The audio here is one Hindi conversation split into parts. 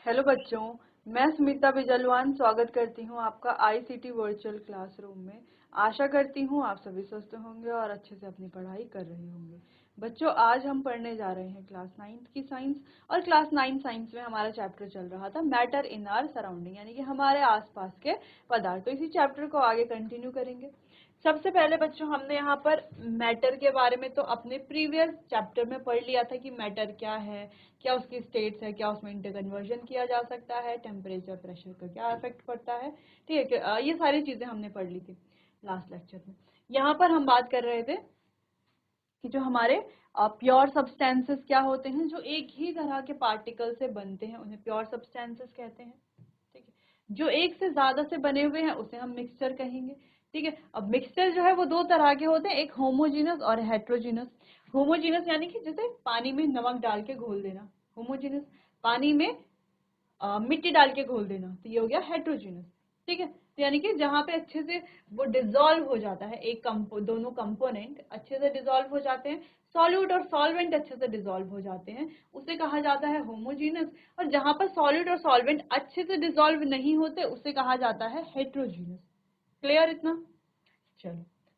हेलो बच्चों, मैं स्मिता बिजलवान स्वागत करती हूँ आपका आईसीटी वर्चुअल क्लासरूम में। आशा करती हूँ आप सभी स्वस्थ होंगे और अच्छे से अपनी पढ़ाई कर रहे होंगे। बच्चों, आज हम पढ़ने जा रहे हैं क्लास 9 की साइंस। और क्लास 9 साइंस में हमारा चैप्टर चल रहा था मैटर इन आवर सराउंडिंग, यानी कि हमारे आसपास के पदार्थ। तो इसी चैप्टर को आगे कंटिन्यू करेंगे। सबसे पहले बच्चों, हमने यहाँ पर मैटर के बारे में तो अपने प्रीवियस चैप्टर में पढ़ लिया था कि मैटर क्या है, क्या उसकी स्टेट्स है, क्या उसमें इंटरकन्वर्जन किया जा सकता है, टेम्परेचर प्रेशर का क्या इफेक्ट पड़ता है। ठीक है, ये सारी चीजें हमने पढ़ ली थी लास्ट लेक्चर में। यहाँ पर हम बात कर रहे थे कि जो हमारे प्योर सब्सटेंसेस क्या होते हैं, जो एक ही तरह के पार्टिकल से बनते हैं उन्हें प्योर सब्सटेंसेस कहते हैं। ठीक है, जो एक से ज्यादा से बने हुए हैं उसे हम मिक्सचर कहेंगे। ठीक है, अब मिक्सचर जो है वो दो तरह के होते हैं, एक होमोजीनस और हेट्रोजीनस। होमोजीनस यानी कि जैसे पानी में नमक डाल के घोल देना, होमोजीनस पानी में मिट्टी डाल के घोल देना, तो ये हो गया हेट्रोजीनस। ठीक है, तो यानी कि जहाँ पे अच्छे से वो डिजोल्व हो जाता है, दोनों कंपोनेंट अच्छे से डिजोल्व हो जाते हैं, सॉल्यूट और सॉल्वेंट अच्छे से डिजोल्व हो जाते हैं, उसे कहा जाता है होमोजीनस। और जहाँ पर सॉल्यूट और सॉल्वेंट अच्छे से डिजोल्व नहीं होते उसे कहा जाता है हेट्रोजीनस। क्लियर इतना? चलो,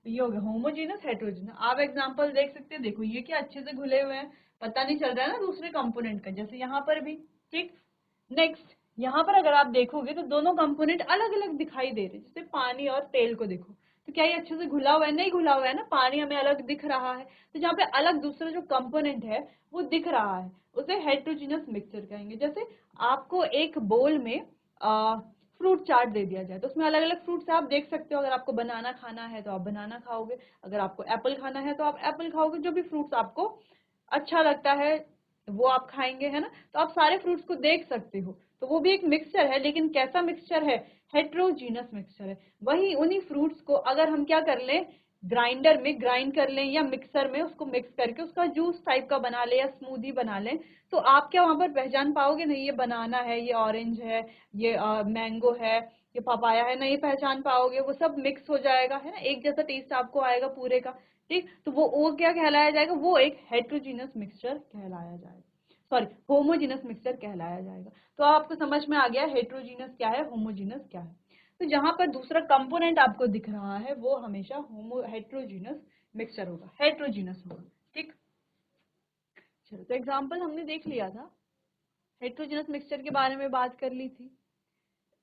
तो ये हो गया होमोजीनस हेट्रोजीनस। आप एग्जांपल देख सकते हैं, देखो ये क्या अच्छे से घुले हुए हैं, पता नहीं चल रहा है ना दूसरे कंपोनेंट का, जैसे यहाँ पर भी। ठीक, नेक्स्ट यहाँ पर अगर आप देखोगे तो दोनों कंपोनेंट अलग अलग दिखाई दे रहे हैं। जैसे पानी और तेल को देखो, तो क्या ये अच्छे से घुला हुआ है? नहीं घुला हुआ है ना, पानी हमें अलग दिख रहा है। तो जहाँ पे अलग दूसरा जो कंपोनेंट है वो दिख रहा है, उसे हेट्रोजीनस मिक्सचर कहेंगे। जैसे आपको एक बोल में फ्रूट चाट दे दिया जाए तो उसमें अलग अलग फ्रूट्स आप देख सकते हो। अगर आपको बनाना खाना है तो आप बनाना खाओगे, अगर आपको एप्पल खाना है तो आप एप्पल खाओगे। जो भी फ्रूट्स आपको अच्छा लगता है वो आप खाएंगे, है ना। तो आप सारे फ्रूट्स को देख सकते हो, तो वो भी एक मिक्सचर है, लेकिन कैसा मिक्सचर है? हेट्रोजीनस मिक्सचर है। वही उन्हीं फ्रूट्स को अगर हम क्या कर लें, ग्राइंडर में ग्राइंड कर लें या मिक्सर में उसको मिक्स करके उसका जूस टाइप का बना ले या स्मूदी बना लें, तो आप क्या वहां पर पहचान पाओगे? नहीं ये बनाना है, ये ऑरेंज है, ये मैंगो है, ये पपाया है, नहीं पहचान पाओगे। वो सब मिक्स हो जाएगा, है ना, एक जैसा टेस्ट आपको आएगा पूरे का। ठीक, तो वो क्या कहलाया जाएगा? वो एक हेट्रोजीनस मिक्सचर कहलाया जाएगा, सॉरी होमोजीनस मिक्सचर कहलाया जाएगा। तो आपको समझ में आ गया हेट्रोजीनस क्या है, होमोजीनस क्या है। तो जहां पर दूसरा कंपोनेंट आपको दिख रहा है वो हमेशा हेट्रोजीनस मिक्सचर होगा, हेट्रोजीनस होगा। ठीक, चलो, तो एग्जाम्पल हमने देख लिया था, हेट्रोजीनस मिक्सचर के बारे में बात कर ली थी,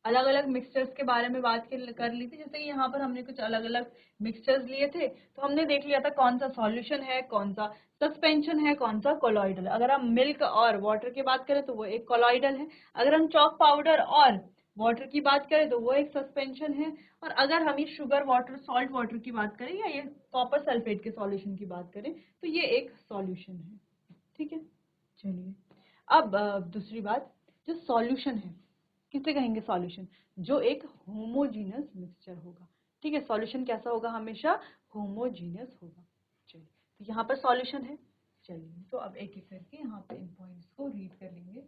अलग अलग मिक्सचर्स के बारे में बात कर ली थी। जैसे यहाँ पर हमने कुछ अलग अलग मिक्सचर्स लिए थे, तो हमने देख लिया था कौन सा सॉल्यूशन है, कौन सा सस्पेंशन है, कौन सा कोलॉइडल है। अगर हम मिल्क और वाटर की बात करें तो वो एक कोलॉइडल है, अगर हम चॉक पाउडर और वाटर की बात करें तो वो एक सस्पेंशन है, और अगर हम ये शुगर वाटर सॉल्ट वाटर की बात करें या ये कॉपर सल्फेट के सॉल्यूशन की बात करें तो ये एक सॉल्यूशन है। ठीक है, चलिए अब दूसरी बात, जो सॉल्यूशन है किसे कहेंगे? सॉल्यूशन, जो एक होमोजीनस मिक्सचर होगा। ठीक है, सॉल्यूशन कैसा होगा? हमेशा होमोजीनस होगा। चलिए, तो यहाँ पर सॉल्यूशन है। चलिए, तो अब एक एक करके यहाँ पे इन पॉइंट्स को रीड कर लेंगे।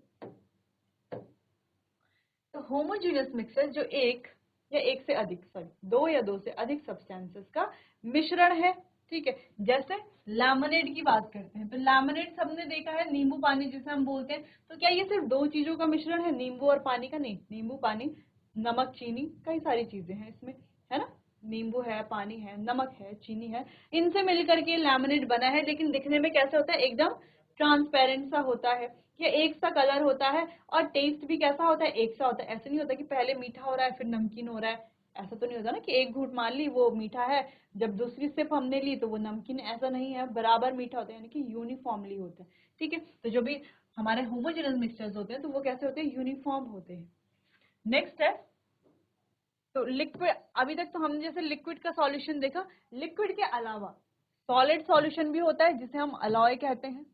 तो होमोजीनस मिक्सचर जो एक या एक से अधिक, सॉरी दो या दो से अधिक सब्सटेंसेस का मिश्रण है। ठीक है, जैसे लेमनेड की बात करते हैं तो लेमनेड सबने देखा है, नींबू पानी जिसे हम बोलते हैं। तो क्या ये सिर्फ दो चीजों का मिश्रण है, नींबू और पानी का? नहीं, नींबू पानी, नमक, चीनी, कई सारी चीजें हैं इसमें, है ना। नींबू है, पानी है, नमक है, चीनी है, इनसे मिलकर के लेमनेड बना है। लेकिन दिखने में कैसे होता है? एकदम ट्रांसपेरेंट सा होता है, ये एक सा कलर होता है, और टेस्ट भी कैसा होता है? एक सा होता है। ऐसे नहीं होता कि पहले मीठा हो रहा है फिर नमकीन हो रहा है, ऐसा तो नहीं होता ना कि एक घूंट मान ली वो मीठा है, जब दूसरी सिप हमने ली तो वो नमकीन। ऐसा नहीं है, बराबर मीठा होता है, यानी कि यूनिफॉर्मली होता है। ठीक है, तो जो भी हमारे होमोजेनस मिक्सचर्स होते हैं तो वो कैसे होते हैं? यूनिफॉर्म होते हैं। नेक्स्ट है, तो लिक्विड, अभी तक तो हमने जैसे लिक्विड का सॉल्यूशन देखा, लिक्विड के अलावा सॉलिड सॉल्यूशन भी होता है जिसे हम अलॉय कहते हैं,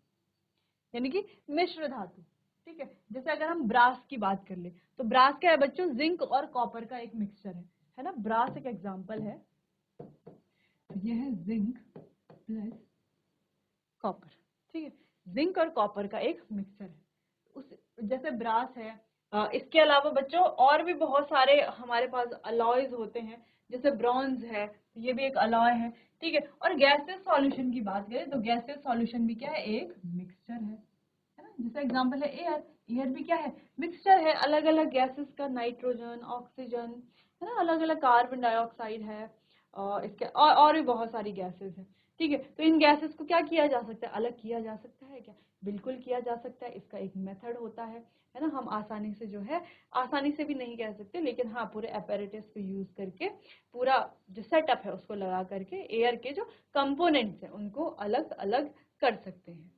यानी कि मिश्र धातु। ठीक है, जैसे अगर हम ब्रास की बात कर ले तो ब्रास क्या है बच्चों? जिंक और कॉपर का एक मिक्सचर है ना। ब्रास एक एग्जांपल है, यह है जिंक प्लस कॉपर। ठीक है, जिंक और कॉपर का एक मिक्सचर है, उस जैसे ब्रास है। इसके अलावा बच्चों और भी बहुत सारे हमारे पास अलॉयज होते हैं, जैसे ब्रॉन्ज है, ये भी एक अलॉय है। ठीक है, और गैसियस सॉल्यूशन की बात करें तो गैसियस सॉल्यूशन भी क्या है? एक मिक्सचर है ना। जैसे एग्जांपल है एयर। एयर भी क्या है, मिक्सचर है अलग अलग गैसेस का, नाइट्रोजन, ऑक्सीजन, है ना, अलग अलग, कार्बन डाइऑक्साइड है, इसके और भी बहुत सारी गैसेस है। ठीक है, तो इन गैसेस को क्या किया जा सकता है, अलग किया जा सकता है क्या, बिल्कुल किया जा सकता है। इसका एक मेथड होता है ना, हम आसानी से जो है, आसानी से भी नहीं कह सकते, लेकिन हाँ पूरे अपैरेटस को यूज करके, पूरा जो सेटअप है उसको लगा करके एयर के जो कंपोनेंट्स हैं उनको अलग अलग कर सकते हैं।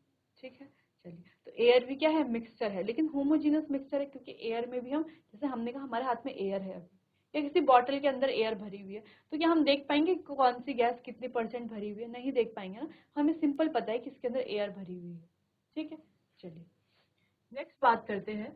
ठीक है, चलिए, तो एयर भी क्या है, मिक्सचर है, लेकिन होमोजीनियस मिक्सचर है, क्योंकि एयर में भी हम, जैसे हमने कहा हमारे हाथ में एयर है अभी, या किसी बॉटल के अंदर एयर भरी हुई है, तो क्या हम देख पाएंगे कौन सी गैस कितनी परसेंट भरी हुई है, नहीं देख पाएंगे ना, हमें सिंपल पता है कि इसके अंदर एयर भरी हुई है। ठीक है, चलिए नेक्स्ट बात करते हैं,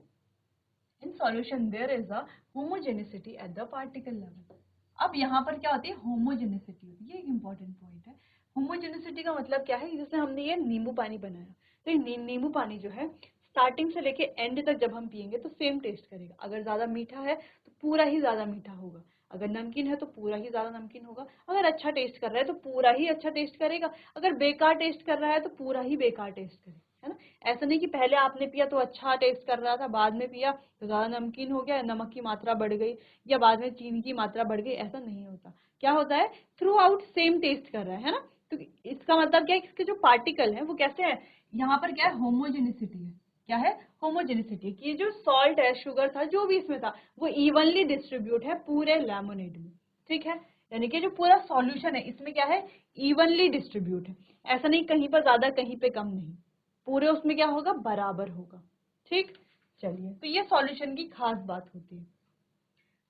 in solution there is a homogeneity at the particle level. अब यहाँ पर क्या होती है, होमोजेनिसिटी होती है, ये एक इंपॉर्टेंट पॉइंट है। होमोजेनिसिटी का मतलब क्या है, जैसे हमने ये नींबू पानी बनाया, तो ये नींबू पानी जो है स्टार्टिंग से लेके एंड तक जब हम पियेंगे तो सेम टेस्ट करेगा। अगर ज्यादा मीठा है तो पूरा ही ज्यादा मीठा होगा, अगर नमकीन है तो पूरा ही ज्यादा नमकीन होगा, अगर अच्छा टेस्ट कर रहा है तो पूरा ही अच्छा टेस्ट करेगा, अगर बेकार टेस्ट कर रहा है तो पूरा ही बेकार टेस्ट करेगा, है ना। ऐसा नहीं कि पहले आपने पिया तो अच्छा टेस्ट कर रहा था, बाद में पिया तो ज्यादा नमकीन हो गया, नमक की मात्रा बढ़ गई, या बाद में चीनी की मात्रा बढ़ गई, ऐसा नहीं होता। क्या होता है, थ्रू आउट सेम टेस्ट कर रहा है ना। तो इसका मतलब क्या है, इसके जो पार्टिकल है वो कैसे है, यहाँ पर क्या है, होमोजेनिसिटी है। क्या है, होमोजेनिसिटी, कि जो सॉल्ट है, शुगर था, जो भी इसमें था, वो इवनली डिस्ट्रीब्यूट है पूरे लेमोनेड में। ठीक है, यानी कि जो पूरा सॉल्यूशन है इसमें क्या है, इवनली डिस्ट्रीब्यूट है, ऐसा नहीं कहीं पर ज्यादा कहीं पे कम नहीं, पूरे उसमें क्या होगा, बराबर होगा। ठीक, चलिए, तो ये सॉल्यूशन की खास बात होती है।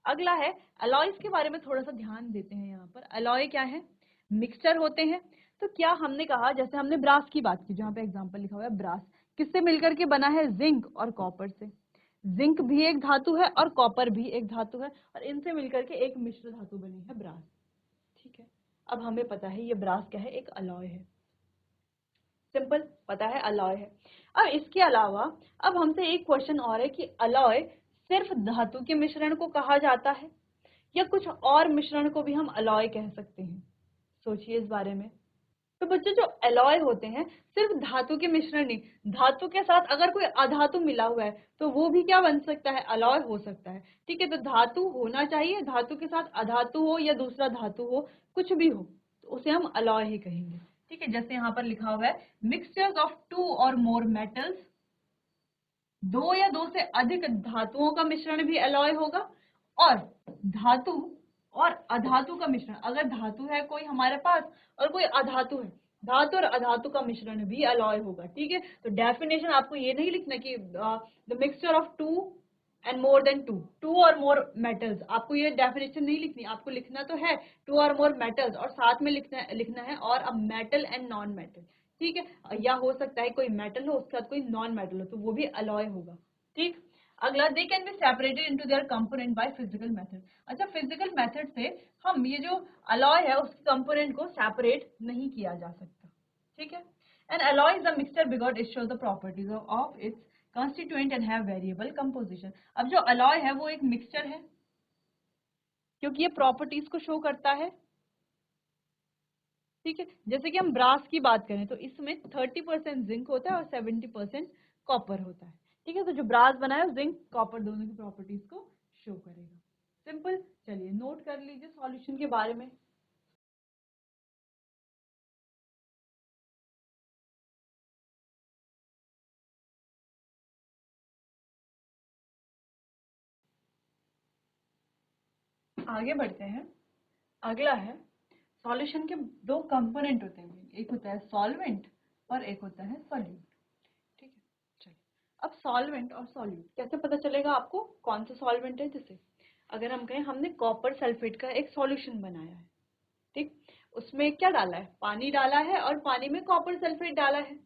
अगला है अलॉयज के बारे में थोड़ा सा ध्यान देते हैं। यहाँ पर अलॉय क्या है, मिक्सचर होते हैं। तो क्या हमने कहा, जैसे हमने ब्रास की बात की, जहाँ पे एग्जांपल लिखा हुआ है ब्रास, किससे मिलकर के बना है, जिंक और कॉपर से। जिंक भी एक धातु है और कॉपर भी एक धातु है, और इनसे मिलकर के एक मिश्र धातु बनी है ब्रास। ठीक है, अब हमें पता है ये ब्रास क्या है, एक अलॉय है, सिंपल पता है अलॉय है। अब इसके अलावा अब हमसे एक क्वेश्चन और है कि अलॉय सिर्फ धातु के मिश्रण को कहा जाता है, या कुछ और मिश्रण को भी हम अलॉय कह सकते हैं, सोचिए इस बारे में। तो बच्चों, जो अलॉय होते हैं सिर्फ धातु के मिश्रण नहीं, धातु के साथ अगर कोई अधातु मिला हुआ है तो वो भी क्या बन सकता है, अलॉय हो सकता है। ठीक है, तो धातु होना चाहिए, धातु के साथ अधातु हो या दूसरा धातु हो, कुछ भी हो, तो उसे हम अलॉय ही कहेंगे। ठीक है, जैसे यहाँ पर लिखा हुआ है, मिक्सचर्स ऑफ 2 और मोर मेटल्स, दो या दो से अधिक धातुओं का मिश्रण भी अलॉय होगा, और धातु और अधातु का मिश्रण, अगर धातु है कोई हमारे पास और कोई अधातु है, धातु और अधातु का मिश्रण भी अलॉय होगा। ठीक है, तो डेफिनेशन आपको ये नहीं लिखना कि the mixture of 2 and more than 2 और मोर मेटल्स, आपको ये डेफिनेशन नहीं लिखनी, आपको लिखना तो है 2 और मोर मेटल्स, और साथ में लिखना है और अब मेटल एंड नॉन मेटल। ठीक है, या हो सकता है कोई मेटल हो उसके साथ कोई नॉन मेटल हो, तो वो भी अलॉय होगा। ठीक, अगला, they can be separated into their component by physical method. अच्छा, फिजिकल मेथड से हम ये जो अलॉय है उसके कंपोनेंट को सेपरेट नहीं किया जा सकता। ठीक है, N alloy is a mixture because it shows the properties of its constituent and have variable composition। अब जो अलॉय है वो एक मिक्सचर है, क्योंकि ये प्रॉपर्टीज को शो करता है। ठीक है, जैसे कि हम ब्रास की बात करें तो इसमें 30% जिंक होता है और 70% कॉपर होता है। ठीक है, तो जो ब्रास बना है जिंक कॉपर दोनों की प्रॉपर्टीज को शो करेगा। सिंपल, चलिए नोट कर लीजिए सॉल्यूशन के बारे में। आगे बढ़ते हैं, अगला है, सॉल्यूशन के दो कंपोनेंट होते हैं, एक होता है सॉल्वेंट और एक होता है सॉल्यूट। ठीक है, चलिए, अब सॉल्वेंट और सॉल्यूट कैसे पता चलेगा आपको कौन सा सॉल्वेंट है। जैसे अगर हम कहें हमने कॉपर सल्फेट का एक सॉल्यूशन बनाया है, ठीक, उसमें क्या डाला है, पानी डाला है और पानी में कॉपर सल्फेट डाला है।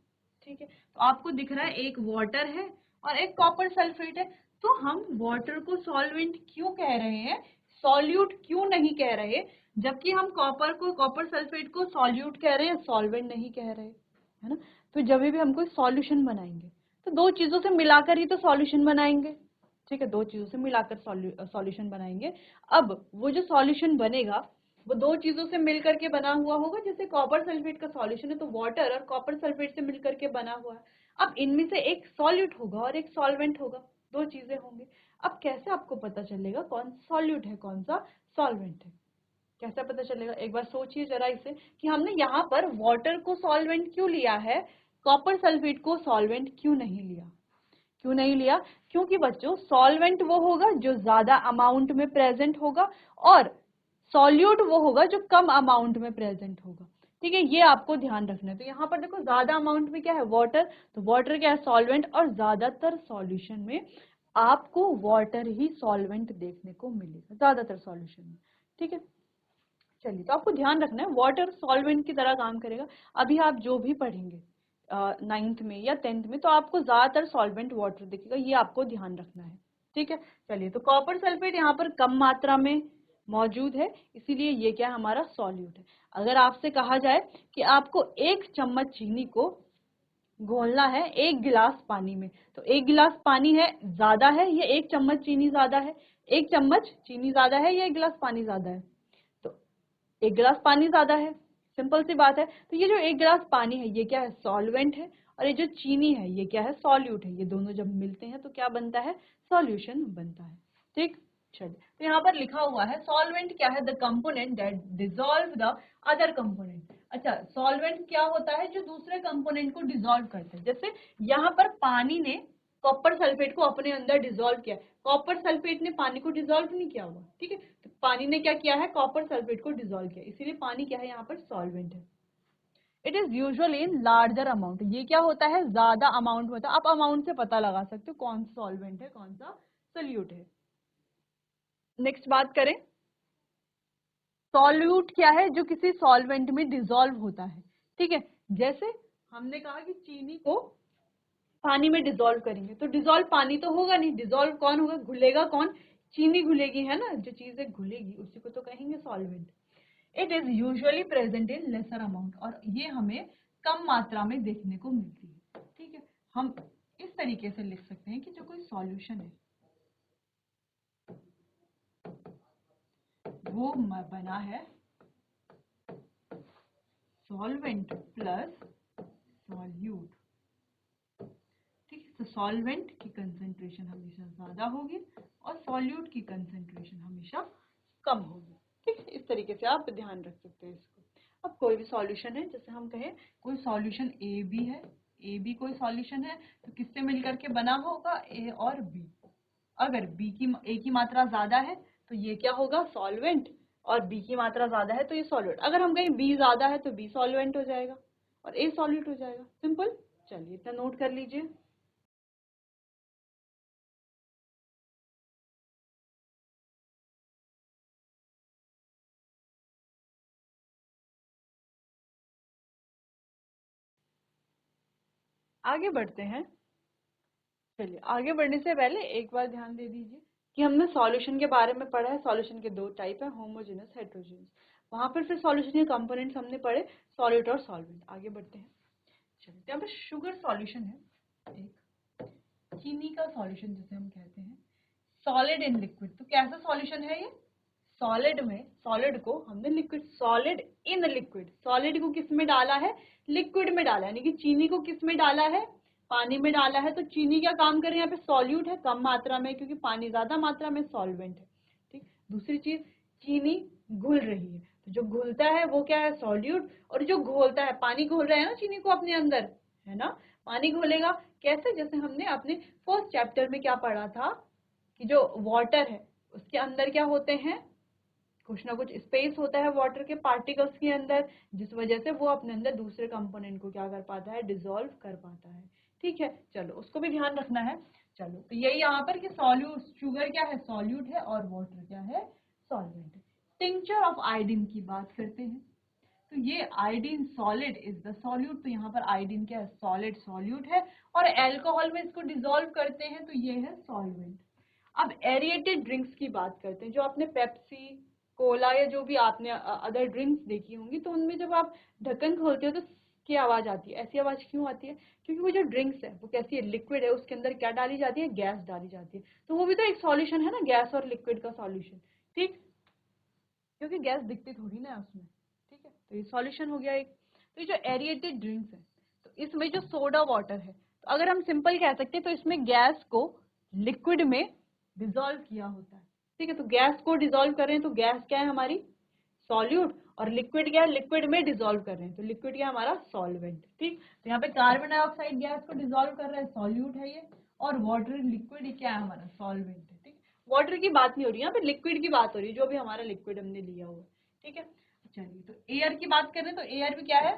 ठीक है, तो आपको दिख रहा है एक वाटर है और एक कॉपर सल्फेट है, तो हम वाटर को सॉल्वेंट क्यों कह रहे हैं, सॉल्यूट क्यों नहीं कह रहे, जबकि हम कॉपर सल्फेट को सॉल्यूट कह रहे हैं, सॉल्वेंट नहीं कह रहे, है ना। तो जब भी हम कोई सॉल्यूशन बनाएंगे तो दो चीजों से मिलाकर ही तो सॉल्यूशन बनाएंगे। ठीक है, दो चीजों से मिलाकर सॉल्यूशन बनाएंगे। अब वो जो सॉल्यूशन बनेगा वो दो चीजों से मिलकर के बना हुआ होगा, जैसे कॉपर सल्फेट का सॉल्यूशन है तो वाटर और कॉपर सल्फेट से मिलकर के बना हुआ है। अब इनमें से एक सॉल्यूट होगा और एक सॉल्वेंट होगा, दो चीजें होंगी। अब कैसे आपको पता चलेगा कौन सॉल्यूट है कौन सा सॉल्वेंट है, कैसे पता चलेगा? एक बार सोचिए जरा इसे कि हमने यहाँ पर वाटर को सॉल्वेंट क्यों लिया है, कॉपर सल्फेट को सॉल्वेंट क्यों नहीं लिया? क्यों नहीं लिया? क्योंकि बच्चों सॉल्वेंट वो होगा जो ज्यादा अमाउंट में प्रेजेंट होगा और सॉल्यूट वो होगा जो कम अमाउंट में प्रेजेंट होगा। ठीक है, ये आपको ध्यान रखना है। तो यहाँ पर देखो ज्यादा अमाउंट में क्या है, वाटर, तो वाटर क्या है, सॉल्वेंट, और ज्यादातर सॉल्यूशन में आपको वाटर ही सॉल्वेंट देखने को मिलेगा, ज्यादातर सॉल्यूशन में। ठीक है, चलिए, तो आपको ध्यान रखना है वाटर सॉल्वेंट की तरह काम करेगा। अभी आप जो भी पढ़ेंगे 9th में या 10th में, तो आपको ज्यादातर सॉल्वेंट वाटर दिखेगा, ये आपको ध्यान रखना है। ठीक है, चलिए, तो कॉपर सल्फेट यहाँ पर कम मात्रा में मौजूद है, इसीलिए ये क्या है, हमारा सॉल्यूट है। अगर आपसे कहा जाए कि आपको 1 चम्मच चीनी को घोलना है 1 गिलास पानी में, तो 1 गिलास पानी है ज्यादा है या 1 चम्मच चीनी ज्यादा है? 1 चम्मच चीनी ज्यादा है या 1 गिलास पानी ज्यादा है? तो 1 गिलास पानी ज्यादा है, सिंपल सी बात है। तो ये जो 1 गिलास पानी है ये क्या है, सॉल्वेंट है, और ये जो चीनी है ये क्या है, सॉल्यूट है। ये दोनों जब मिलते हैं तो क्या बनता है, सॉल्यूशन बनता है। ठीक, चलिए, तो यहाँ पर लिखा हुआ है सॉल्वेंट क्या है, the component that dissolve the other component. अच्छा, सॉल्वेंट क्या होता है, जो दूसरे कंपोनेंट को डिसॉल्व करते हैं। जैसे यहाँ पर पानी ने कॉपर सल्फेट को अपने अंदर डिसॉल्व किया, कॉपर सल्फेट ने पानी को डिसॉल्व नहीं किया हुआ। ठीक है, तो पानी ने क्या किया है, कॉपर सल्फेट को डिसॉल्व किया, इसीलिए पानी क्या है, यहाँ पर सॉल्वेंट है। It is usually in larger amount, ये क्या होता है, ज्यादा अमाउंट होता है। आप अमाउंट से पता लगा सकते हो कौन सा सॉल्वेंट है कौन सा सोल्यूट है। नेक्स्ट बात करें, सॉल्यूट क्या है, जो किसी सॉल्वेंट में डिसॉल्व होता है। ठीक है, जैसे हमने कहा कि चीनी को पानी में डिसॉल्व करेंगे, तो डिसॉल्व पानी तो होगा नहीं, डिसॉल्व कौन होगा, घुलेगा कौन, चीनी घुलेगी, है ना, जो चीजें घुलेगी उसी को तो कहेंगे solvent. It is usually present in lesser amount, और ये हमें कम मात्रा में देखने को मिलती है। ठीक है, हम इस तरीके से लिख सकते हैं कि जो कोई सॉल्यूशन है वो बना है सॉल्वेंट प्लस सॉल्यूट। ठीक है, तो सॉल्वेंट की कंसेंट्रेशन हमेशा ज्यादा होगी और सॉल्यूट की कंसेंट्रेशन हमेशा कम होगी। ठीक है, इस तरीके से आप ध्यान रख सकते हैं इसको। अब कोई भी सॉल्यूशन है, जैसे हम कहें कोई सॉल्यूशन ए बी है, ए बी कोई सॉल्यूशन है, तो किससे मिलकर के बना होगा, ए और बी। अगर बी की ए की मात्रा ज्यादा है तो ये क्या होगा, सॉल्वेंट, और बी की मात्रा ज्यादा है तो ये सॉल्वेंट। अगर हम कहें बी ज्यादा है तो बी सॉल्वेंट हो जाएगा और ए सॉल्यूट हो जाएगा, सिंपल। चलिए, इतना नोट कर लीजिए। आगे बढ़ते हैं। चलिए, आगे बढ़ने से पहले एक बार ध्यान दे दीजिए कि हमने सॉल्यूशन के बारे में पढ़ा है। सॉल्यूशन के 2 टाइप है, होमोजेनस, हेट्रोजेनस। वहां पर फिर सॉल्यूशन के कंपोनेंट्स हमने पढ़े, सॉल्यूट और सॉल्वेंट। आगे बढ़ते हैं। चलिए, यहाँ पर शुगर सॉल्यूशन है, एक चीनी का सॉल्यूशन जिसे हम कहते हैं, सॉलिड इन लिक्विड। तो कैसा सॉल्यूशन है ये, सॉलिड में, सॉलिड को हमने liquid, solid in liquid, solid को किस में डाला है, लिक्विड में डाला है, यानी कि चीनी को किस में डाला है, पानी में डाला है। तो चीनी क्या काम करे, यहाँ पे सॉल्यूट है कम मात्रा में, क्योंकि पानी ज्यादा मात्रा में सॉल्वेंट है। ठीक, दूसरी चीज, चीनी घुल रही है, तो जो घुलता है वो क्या है, सॉल्यूट, और जो घोलता है, पानी घोल रहा है ना चीनी को अपने अंदर, है ना, पानी घोलेगा कैसे, जैसे हमने अपने फर्स्ट चैप्टर में क्या पढ़ा था कि जो वाटर है उसके अंदर क्या होते हैं, कुछ ना कुछ स्पेस होता है वाटर के पार्टिकल्स के अंदर, जिस वजह से वो अपने अंदर दूसरे कंपोनेंट को क्या कर पाता है, डिसॉल्व कर पाता है। ठीक है, चलो उसको भी ध्यान रखना है। चलो, तो यही यहाँ पर कि सॉल्यूट, शुगर क्या है, सॉल्यूट है, और वाटर क्या है, सॉल्वेंट है। टिंचर ऑफ आयोडीन की बात करते हैं, तो ये iodine solid is the solute. तो यहाँ पर आयोडीन क्या है, सॉलिड सॉल्यूट है, और अल्कोहल में इसको डिसॉल्व करते हैं तो ये है सॉल्वेंट। अब एरिएटेड ड्रिंक्स की बात करते हैं, जो आपने पेप्सी, कोला या जो भी आपने अदर ड्रिंक्स देखी होंगी, तो उनमें जब आप ढक्कन खोलते हो तो क्या आवाज आती है, ऐसी आवाज क्यों आती है, क्योंकि वो जो ड्रिंक्स है वो कैसी है, लिक्विड है, उसके अंदर क्या डाली जाती है, गैस डाली जाती है। तो वो भी तो एक सॉल्यूशन है ना, गैस और लिक्विड का सॉल्यूशन। ठीक, क्योंकि गैस दिखती थोड़ी ना है उसमें। ठीक है, तो ये सॉल्यूशन हो गया एक। तो ये जो एरिएटेड ड्रिंक्स है, तो इसमें जो सोडा वाटर है, तो अगर हम सिंपल कह सकते हैं तो इसमें गैस को लिक्विड में डिसॉल्व किया होता है, ठीक है। तो गैस को डिसॉल्व कर रहे हैं तो गैस क्या है हमारी, सॉल्यूट, और लिक्विड क्या है, लिक्विड में डिसॉल्व कर रहे हैं तो लिक्विड क्या है हमारा, सॉल्वेंट, ठीक। तो यहाँ पे कार्बन डाइऑक्साइड गैस को डिसॉल्व कर रहा है, सॉल्यूट है ये, और वाटर लिक्विड क्या है हमारा, सॉल्वेंट है, ठीक। वाटर की बात नहीं हो रही, यहाँ पे लिक्विड की बात हो रही है, जो भी हमारा लिक्विड हमने लिया हुआ है, ठीक है। चलिए, तो एयर की बात करें तो एयर भी क्या है,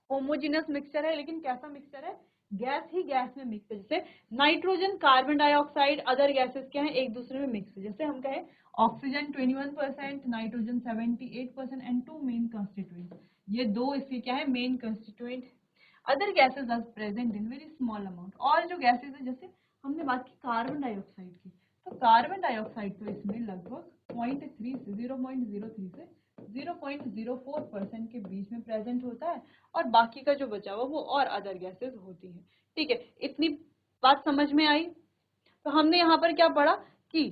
होमोजीनियस मिक्सचर है, लेकिन कैसा मिक्सचर है, गैस ही गैस में मिक्स है। जैसे nitrogen, carbon dioxide, other gases क्या है, एक दूसरे में मिक्स है। जैसे हम कहें oxygen 21%, nitrogen 78% and two main constituent, ये दो इसके क्या है, main constituent. Other gases are present in very small amount, और जो गैसेस है, जैसे हमने बात की कार्बन डाइऑक्साइड की, तो कार्बन डाइऑक्साइड तो इसमें लगभग 0.3 से 0.03 से 0.04% के बीच में प्रेजेंट होता है, और बाकी का जो बचा हुआ वो और अदर गैसेस होती हैं, ठीक है। इतनी बात समझ में आई। तो हमने यहाँ पर क्या पढ़ा कि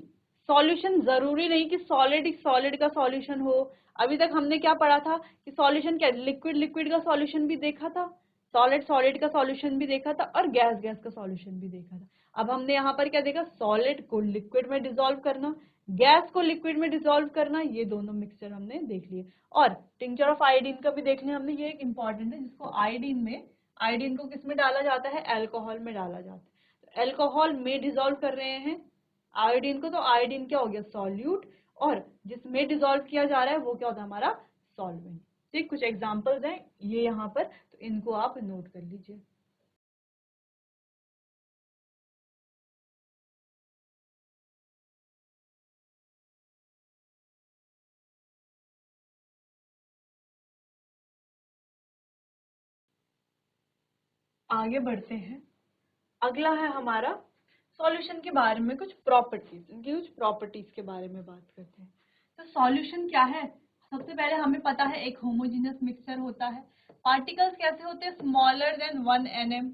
सॉल्यूशन जरूरी नहीं कि सॉलिड सॉलिड का सॉल्यूशन हो। अभी तक हमने क्या पढ़ा था कि सॉल्यूशन क्या, लिक्विड लिक्विड का सॉल्यूशन भी देखा था, सॉलिड सॉलिड का सॉल्यूशन भी देखा था, और गैस गैस का सॉल्यूशन भी देखा था। अब हमने यहाँ पर क्या देखा, सॉलिड को लिक्विड में डिसॉल्व करना, गैस को लिक्विड में डिसॉल्व करना, ये दोनों मिक्सचर हमने देख लिए। और टिंचर ऑफ आयोडीन का भी देख लिया हमने, ये एक इंपॉर्टेंट है, जिसको आयोडीन में, आयोडीन को किस में डाला जाता है, अल्कोहल में डाला जाता है। अल्कोहल में डिसॉल्व कर रहे हैं आयोडीन को, तो आयोडीन क्या हो गया, सॉल्यूट, और जिसमें डिसॉल्व किया जा रहा है वो क्या होता है हमारा, सॉल्वेंट, ठीक। कुछ एग्जांपल्स हैं ये यहाँ पर, तो इनको आप नोट कर लीजिए। आगे बढ़ते हैं। अगला है हमारा सॉल्यूशन के बारे में कुछ प्रॉपर्टीज, इनकी कुछ प्रॉपर्टीज के बारे में बात करते हैं। तो सॉल्यूशन क्या है, सबसे पहले हमें पता है एक होमोजेनियस मिक्सचर होता है। पार्टिकल्स कैसे होते हैं, स्मॉलर देन 1 nm,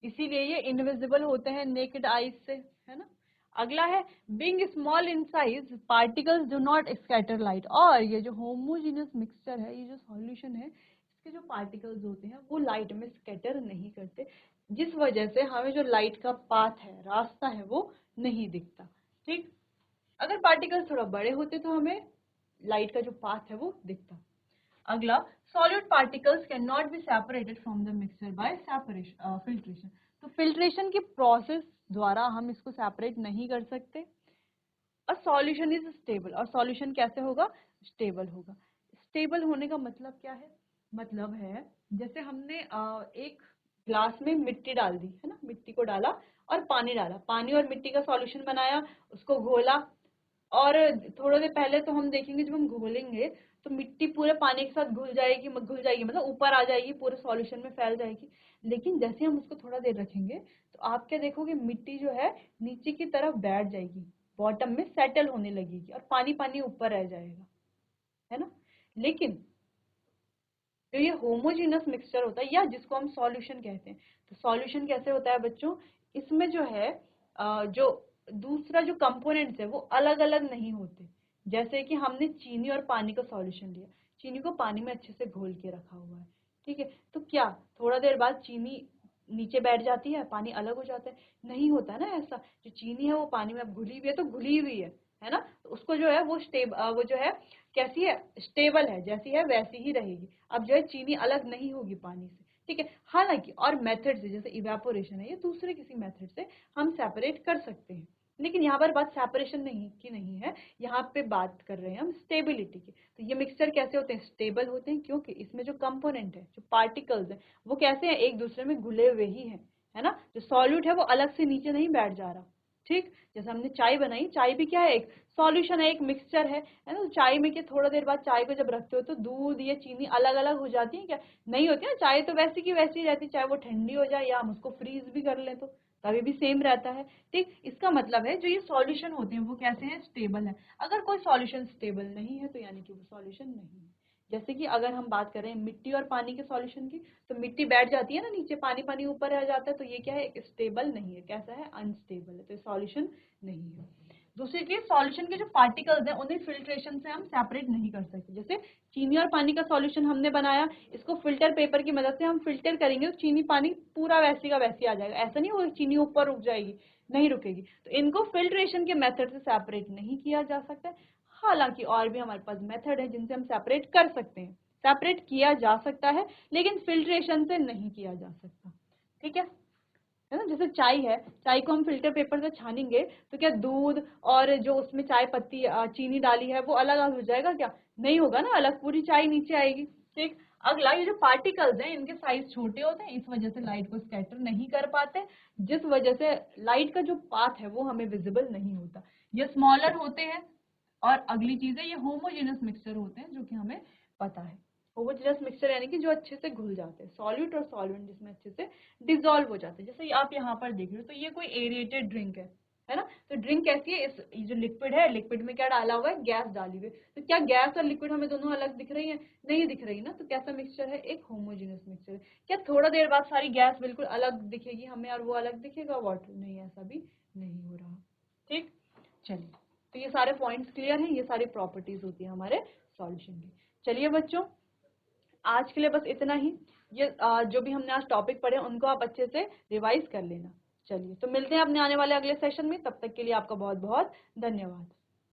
इसीलिए ये इनविजिबल होते हैं नेकेड आईज से, है ना। अगला है being small in size, particles do not scatter light, और ये जो होमोजेनियस मिक्सचर है, ये जो सॉल्यूशन है, इसके जो पार्टिकल्स होते हैं वो लाइट में स्कैटर नहीं करते, जिस वजह से हमें जो लाइट का पाथ है, रास्ता है, वो नहीं दिखता, ठीक। अगर पार्टिकल्स थोड़ा बड़े होते तो हमें लाइट का जो पाथ है वो दिखता। अगला, solid particles can not be separated from the mixture by separation, filtration, तो फिल्ट्रेशन की प्रोसेस द्वारा हम इसको सेपरेट नहीं कर सकते। और सॉल्यूशन इज स्टेबल, और सॉल्यूशन कैसे होगा, स्टेबल होगा। स्टेबल होने का मतलब क्या है, मतलब है जैसे हमने एक ग्लास में मिट्टी डाल दी है ना, मिट्टी को डाला और पानी डाला, पानी और मिट्टी का सॉल्यूशन बनाया, उसको घोला, और थोड़ी देर पहले तो हम देखेंगे जब हम घोलेंगे तो मिट्टी पूरे पानी के साथ घुल जाएगी मतलब ऊपर आ जाएगी, पूरे सॉल्यूशन में फैल जाएगी। लेकिन जैसे हम उसको थोड़ा देर रखेंगे तो आप क्या देखोगे, मिट्टी जो है नीचे की तरफ बैठ जाएगी, बॉटम में सेटल होने लगेगी, और पानी पानी ऊपर रह जाएगा, है ना। लेकिन जो ये होमोजेनस मिक्सचर होता है, या जिसको हम सॉल्यूशन कहते हैं, तो सॉल्यूशन कैसे होता है बच्चों, इसमें जो है जो दूसरा जो कंपोनेंट्स है वो अलग अलग नहीं होते। जैसे कि हमने चीनी और पानी का सॉल्यूशन लिया, चीनी को पानी में अच्छे से घोल के रखा हुआ है, ठीक है, तो क्या थोड़ा देर बाद चीनी नीचे बैठ जाती है, पानी अलग हो जाता है, नहीं होता ना ऐसा। जो चीनी है वो पानी में अब घुली हुई है तो घुली हुई है ना, तो उसको जो है वो जो है कैसी है, स्टेबल है, जैसी है वैसी ही रहेगी। अब जो है चीनी अलग नहीं होगी पानी से, ठीक है। हालांकि और मेथड से, जैसे इवेपोरेशन है, ये दूसरे किसी मेथड से हम सेपरेट कर सकते हैं, लेकिन यहाँ पर बात सेपरेशन नहीं है, यहाँ पे बात कर रहे हैं हम स्टेबिलिटी की। तो ये मिक्सचर कैसे होते हैं, स्टेबल होते हैं, क्योंकि इसमें जो कंपोनेंट है, जो पार्टिकल्स है, वो कैसे हैं, एक दूसरे में घुले हुए ही हैं, है ना। जो सॉल्यूट है वो अलग से नीचे नहीं बैठ जा रहा, ठीक। जैसे हमने चाय बनाई, चाय भी क्या है, एक सॉल्यूशन है, एक मिक्सचर है ना। तो चाय में क्या, थोड़ा देर बाद चाय को जब रखते हो तो दूध या चीनी अलग अलग हो जाती है क्या, नहीं होती ना, चाय तो वैसी की वैसी रहती, चाहे वो ठंडी हो जाए या हम उसको फ्रीज भी कर लें तो तभी भी सेम रहता है, ठीक। इसका मतलब है जो ये सॉल्यूशन होते हैं वो कैसे हैं, स्टेबल है। अगर कोई सॉल्यूशन स्टेबल नहीं है तो यानी कि वो सॉल्यूशन नहीं है। जैसे कि अगर हम बात करें मिट्टी और पानी के सॉल्यूशन की, तो मिट्टी बैठ जाती है ना नीचे, पानी पानी ऊपर रह जाता है, तो ये क्या है, स्टेबल नहीं है, कैसा है, अनस्टेबल है, तो सॉल्यूशन नहीं है। दूसरी चीज, सॉल्यूशन के जो पार्टिकल्स हैं उन्हें फिल्ट्रेशन से हम सेपरेट नहीं कर सकते। जैसे चीनी और पानी का सॉल्यूशन हमने बनाया, इसको फिल्टर पेपर की मदद से हम फिल्टर करेंगे तो चीनी पानी पूरा वैसी का वैसी आ जाएगा। ऐसा नहीं होगा चीनी ऊपर रुक जाएगी, नहीं रुकेगी। तो इनको फिल्ट्रेशन के मेथड से सेपरेट नहीं किया जा सकता है। हालांकि और भी हमारे पास मेथड है जिनसे हम सेपरेट कर सकते हैं, सेपरेट किया जा सकता है, लेकिन फिल्ट्रेशन से नहीं किया जा सकता। ठीक है ना। जैसे चाय है, चाय को हम फिल्टर पेपर से छानेंगे तो क्या दूध और जो उसमें चाय पत्ती चीनी डाली है वो अलग हो जाएगा क्या? नहीं होगा ना, अलग पूरी चाय नीचे आएगी। ठीक। अगला, ये जो पार्टिकल्स हैं इनके साइज छोटे होते हैं, इस वजह से लाइट को स्कैटर नहीं कर पाते, जिस वजह से लाइट का जो पाथ है वो हमें विजिबल नहीं होता। ये स्मॉलर होते हैं। और अगली चीज है, ये होमोजेनस मिक्सचर होते हैं, जो कि हमें पता है। होमोजेनस मिक्सचर यानी कि जो अच्छे से घुल जाते हैं, सॉल्यूट और सॉल्वेंट जिसमें अच्छे से डिसॉल्व हो जाते हैं। जैसे आप यहाँ पर देख रहे हो तो ये कोई एरिएटेड ड्रिंक है ना। तो ड्रिंक कैसी है, इस ये जो लिक्विड है, लिक्विड में क्या डाला हुआ है, गैस डाली हुई है। तो क्या गैस और लिक्विड हमें दोनों अलग दिख रही है? नहीं दिख रही ना। तो कैसा मिक्सचर है, एक होमोजेनस मिक्सचर है। क्या थोड़ा देर बाद सारी गैस बिल्कुल अलग दिखेगी हमें और वो अलग दिखेगा वाटर? नहीं, ऐसा भी नहीं हो रहा। ठीक। चलिए, तो ये सारे पॉइंट्स क्लियर हैं, ये सारी प्रॉपर्टीज होती है हमारे सॉल्यूशन की। चलिए बच्चों, आज के लिए बस इतना ही। ये जो भी हमने आज टॉपिक पढ़े उनको आप अच्छे से रिवाइज कर लेना। चलिए, तो मिलते हैं अपने आने वाले अगले सेशन में। तब तक के लिए आपका बहुत बहुत धन्यवाद।